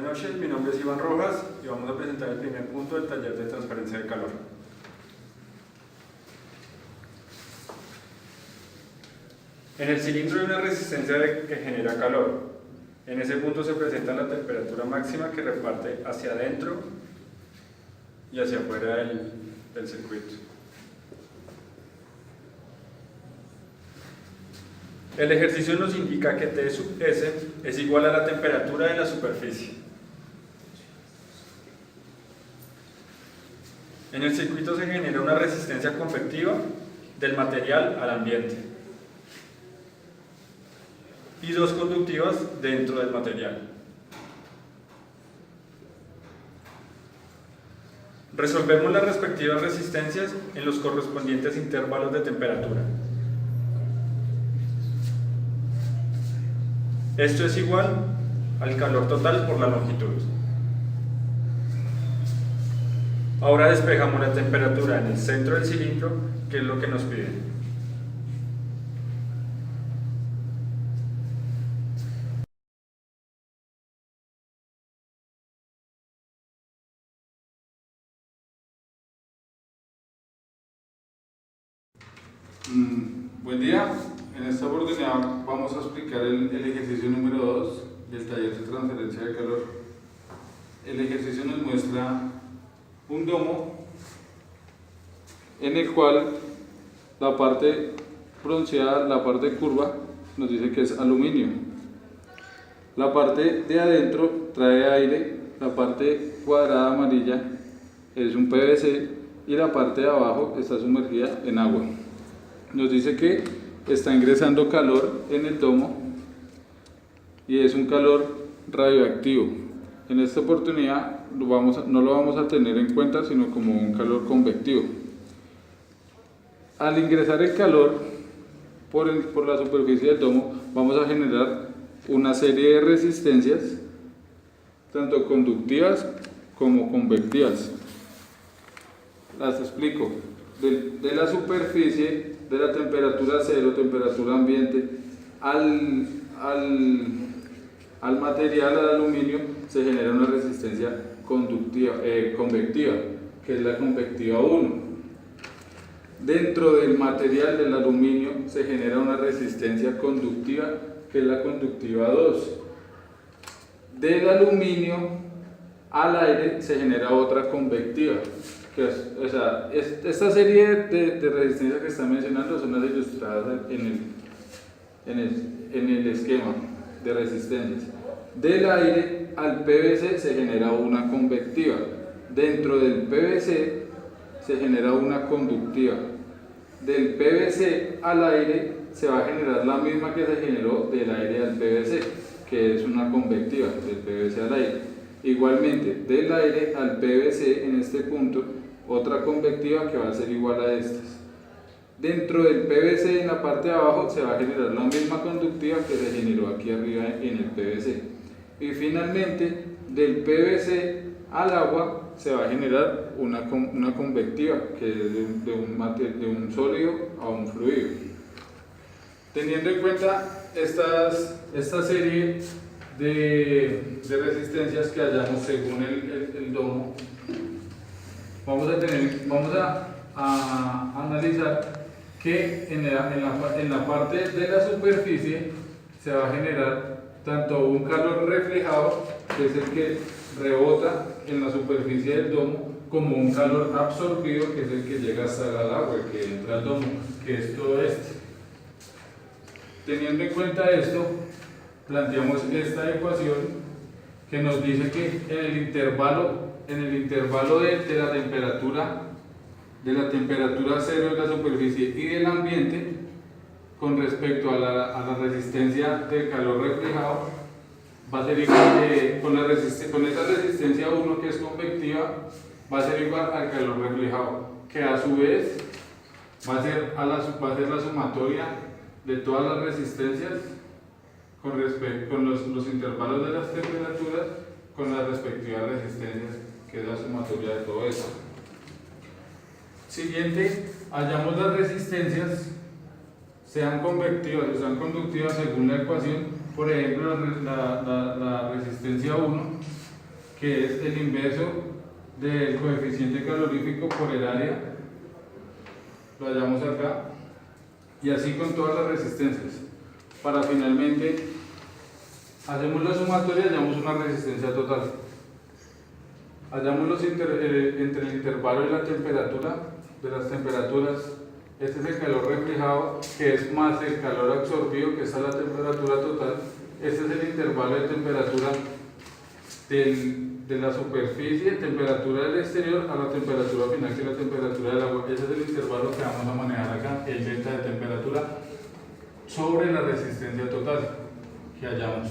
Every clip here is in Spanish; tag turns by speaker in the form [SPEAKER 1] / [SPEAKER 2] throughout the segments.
[SPEAKER 1] noches, mi nombre es Iván Rojas y vamos a presentar el primer punto del taller de transferencia de calor. En el cilindro hay una resistencia que genera calor. En ese punto se presenta la temperatura máxima que reparte hacia adentro y hacia afuera del circuito. El ejercicio nos indica que T sub S es igual a la temperatura de la superficie. En el circuito se genera una resistencia convectiva del material al ambiente y dos conductivas dentro del material. Resolvemos las respectivas resistencias en los correspondientes intervalos de temperatura. Esto es igual al calor total por la longitud. Ahora despejamos la temperatura en el centro del cilindro, que es lo que nos piden.
[SPEAKER 2] Buen día, en esta oportunidad vamos a explicar el ejercicio número 2 del taller de transferencia de calor. El ejercicio nos muestra un domo en el cual la parte bronceada, la parte curva, nos dice que es aluminio. La parte de adentro trae aire, la parte cuadrada amarilla es un PVC y la parte de abajo está sumergida en agua. Nos dice que está ingresando calor en el domo y es un calor radioactivo. En esta oportunidad no lo vamos a tener en cuenta, sino como un calor convectivo. Al ingresar el calor por la superficie del domo, vamos a generar una serie de resistencias, tanto conductivas como convectivas. Las explico. De la superficie, de la temperatura cero, temperatura ambiente, al material, al aluminio, se genera una resistencia convectiva, que es la convectiva 1. Dentro del material del aluminio se genera una resistencia conductiva, que es la conductiva 2. Del aluminio al aire se genera otra convectiva. Esta serie de resistencias que están mencionando son las ilustradas en el esquema de resistencias. Del aire al PVC se genera una convectiva. Dentro del PVC se genera una conductiva. Del PVC al aire se va a generar la misma que se generó del aire al PVC, que es una convectiva del PVC al aire. Igualmente, del aire al PVC en este punto, otra convectiva que va a ser igual a estas. Dentro del PVC, en la parte de abajo, se va a generar la misma conductiva que se generó aquí arriba en el PVC. Y finalmente, del PVC al agua se va a generar una convectiva, que es de un sólido a un fluido. Teniendo en cuenta esta serie de resistencias que hallamos según el domo, vamos a analizar que en la parte de la superficie se va a generar tanto un calor reflejado, que es el que rebota en la superficie del domo, como un calor absorbido, que es el que llega hasta el agua, el que entra al domo, que es todo este. Teniendo en cuenta esto, planteamos esta ecuación que nos dice que en el intervalo de la temperatura cero de la superficie y del ambiente, con respecto a la resistencia del calor reflejado, va a ser igual con esa resistencia 1, que es convectiva, va a ser igual al calor reflejado, que a su vez va a ser la sumatoria de todas las resistencias con los intervalos de las temperaturas con las respectivas resistencias, que es la sumatoria de todo eso. Siguiente, hallamos las resistencias, sean convectivas o sean conductivas según la ecuación. Por ejemplo, la resistencia 1 que es el inverso del coeficiente calorífico por el área, lo hallamos acá, y así con todas las resistencias, para finalmente hacemos la sumatoria y hallamos una resistencia total. Hallamos entre el intervalo y la temperatura de las temperaturas. Este es el calor reflejado, que es más el calor absorbido, que está la temperatura total. Este es el intervalo de temperatura de la superficie, temperatura del exterior, a la temperatura final, que es la temperatura del agua. Ese es el intervalo que vamos a manejar acá, el delta de temperatura, sobre la resistencia total que hallamos.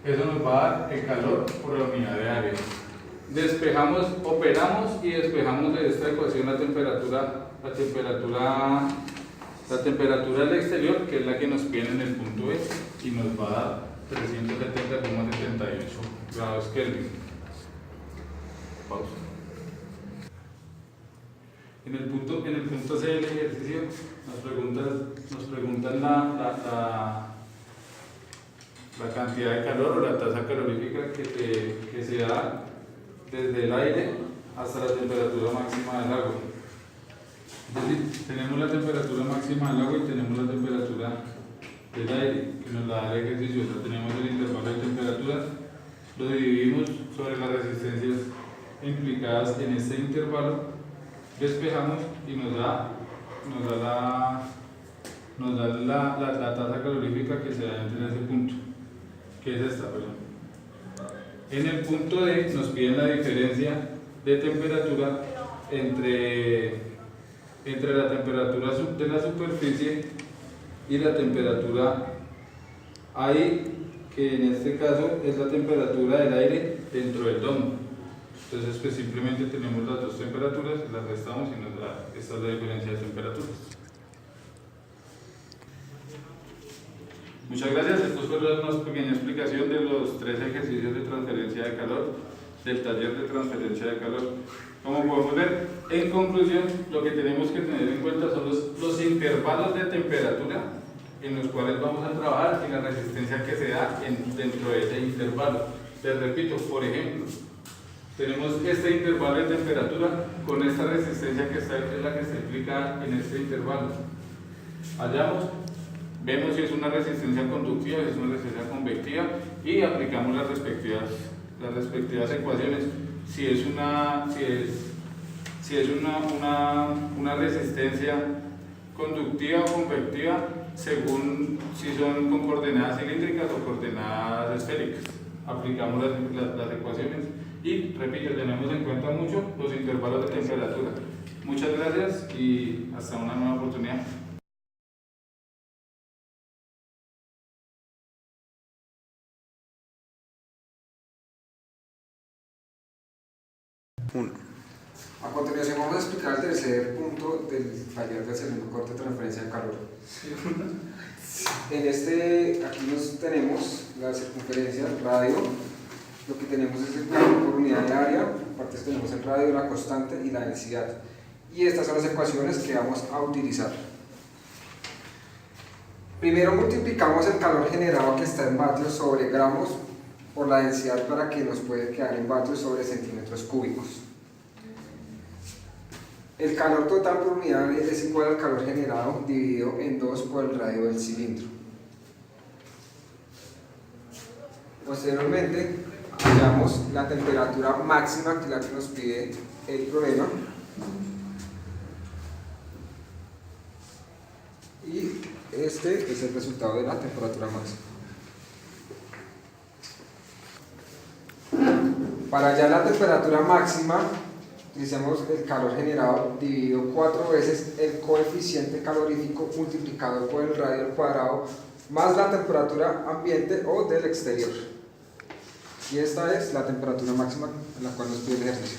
[SPEAKER 2] Eso nos va a dar el calor por la unidad de área. Despejamos, operamos y despejamos de esta ecuación la temperatura del exterior, que es la que nos pide en el punto E, y nos va a dar 370,78 grados Kelvin. Pausa. En el punto C del ejercicio nos preguntan la cantidad de calor o la tasa calorífica que se da desde el aire hasta la temperatura máxima del agua. Es decir, tenemos la temperatura máxima del agua y tenemos la temperatura del aire, que nos la da el ejercicio. O sea, tenemos el intervalo de temperaturas, lo dividimos sobre las resistencias implicadas en este intervalo, despejamos y nos da la tasa calorífica que se da entre ese punto, que es esta, perdón. En el punto D nos piden la diferencia de temperatura entre la temperatura de la superficie y la temperatura ahí, que en este caso es la temperatura del aire dentro del domo. Entonces pues simplemente tenemos las dos temperaturas, las restamos y nos da, esta es la diferencia de temperaturas. Muchas gracias. Esto fue una pequeña explicación de los 3 ejercicios de transferencia de calor del taller de transferencia de calor. Como podemos ver, en conclusión, lo que tenemos que tener en cuenta son los intervalos de temperatura en los cuales vamos a trabajar y la resistencia que se da dentro de ese intervalo. Les repito, por ejemplo, tenemos este intervalo de temperatura con esta resistencia que está, es la que está implicada en este intervalo. Hallamos, vemos si es una resistencia conductiva, si es una resistencia convectiva y aplicamos las respectivas ecuaciones. Si es una resistencia conductiva o convectiva, según si son con coordenadas cilíndricas o coordenadas esféricas. Aplicamos las ecuaciones y, repito, tenemos en cuenta mucho los intervalos de temperatura. Muchas gracias y hasta una nueva oportunidad.
[SPEAKER 3] A continuación vamos a explicar el tercer punto del taller del segundo corte de transferencia de calor. Aquí tenemos la circunferencia, el radio, lo que tenemos es el calor por unidad de área, aparte tenemos el radio, la constante y la densidad. Y estas son las ecuaciones que vamos a utilizar. Primero multiplicamos el calor generado que está en vatios sobre gramos por la densidad para que nos puede quedar en vatios sobre centímetros cúbicos. El calor total por unidad es igual al calor generado dividido en 2 por el radio del cilindro. Posteriormente hallamos la temperatura máxima, que es la que nos pide el problema, y este es el resultado de la temperatura máxima. Para hallar la temperatura máxima utilizamos el calor generado dividido 4 veces el coeficiente calorífico multiplicado por el radio al cuadrado más la temperatura ambiente o del exterior. Y esta es la temperatura máxima en la cual nos pide el ejercicio.